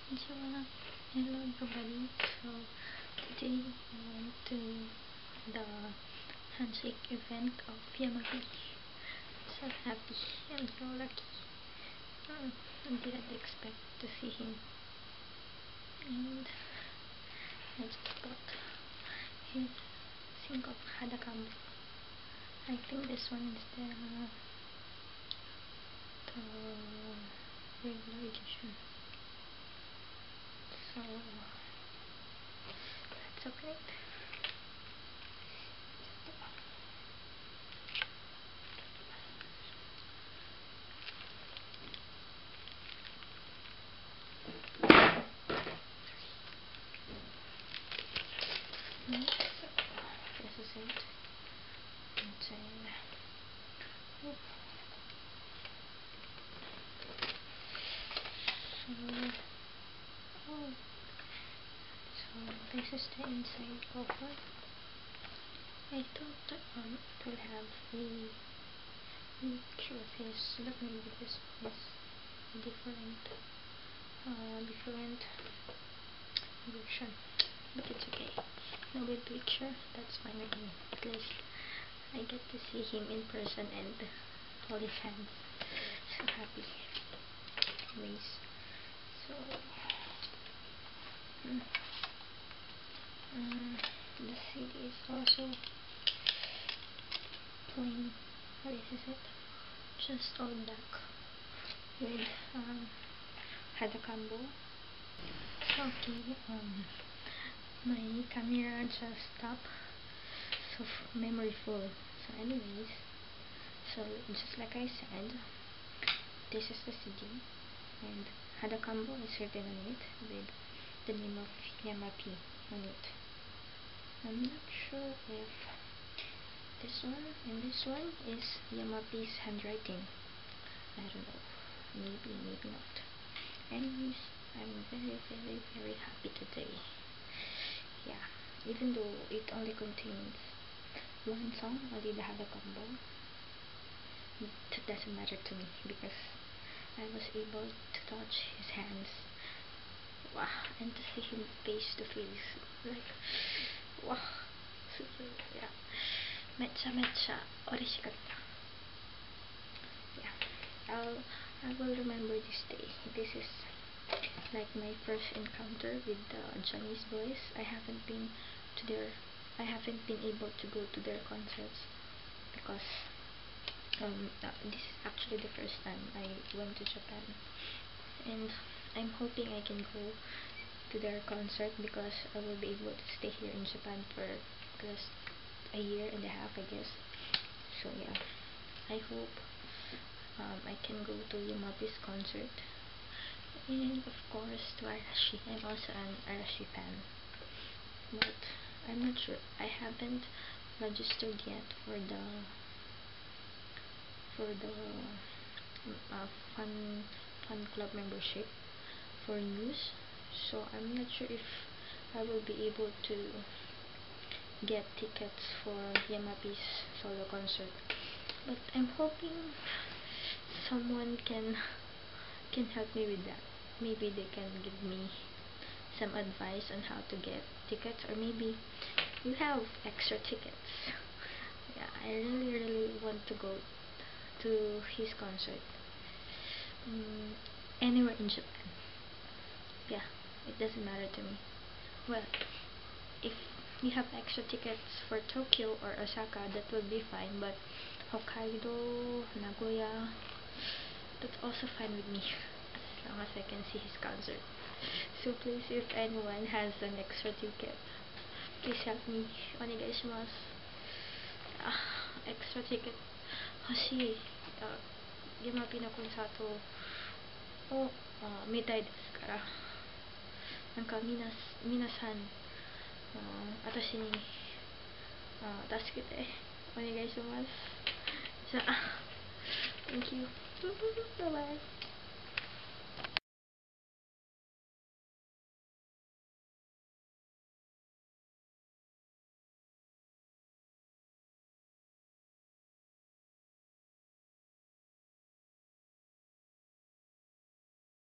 Konnichiwa. Hello everybody. So today I went to the handshake event of Yamapi. So happy. I'm so lucky. I didn't expect to see him. And I just got his single Hadakambo. I think this one is the regular edition. So let's open it. So this is it. Inside. So this is the inside cover. I thought it will have a picture of his, but maybe this is different version. But it's okay. No big picture. That's fine with me. At least I get to see him in person and hold his hands. So happy. Anyways, so the CD is also plain. This is it. Just all black with Hadakambo. Okay, my camera just stopped. So memory full. So anyways, so just like I said, this is the CD and Hadakambo is written on it with the name of Yamapi on it. I'm not sure if this one and this one is Yamapi's handwriting. I don't know. Maybe, maybe not. Anyways, I'm very happy today. Yeah, even though it only contains one song, only the Hadakambo, it doesn't matter to me because I was able to touch his hands. Wow, and to see him face to face, like, wow, yeah, mecha orishikatta. Yeah, I will remember this day. This is like my first encounter with the Chinese boys. I haven't been able to go to their concerts because this is actually the first time I went to Japan, and I'm hoping I can go to their concert because I will be able to stay here in Japan for just a year and a half, I guess. So yeah, I hope I can go to Yamapi's concert. And of course to Arashi. I'm also an Arashi fan, but I'm not sure. I haven't registered yet for the fan club membership for news, so I'm not sure if I will be able to get tickets for Yamapi's solo concert, but I'm hoping someone can help me with that. Maybe they can give me some advice on how to get tickets, or maybe you have extra tickets. Yeah, I really want to go to his concert anywhere in Japan. Yeah, it doesn't matter to me. Well, if you have extra tickets for Tokyo or Osaka, that will be fine, but Hokkaido, Nagoya, that's also fine with me as long as I can see his concert. So please, if anyone has an extra ticket, please help me. Onegaishimasu. Extra ticket 欲しい。ヤマピのコンサートを見たいですから、なんか皆さん私に助けてお願いします。じゃあ Thank you. Bye bye.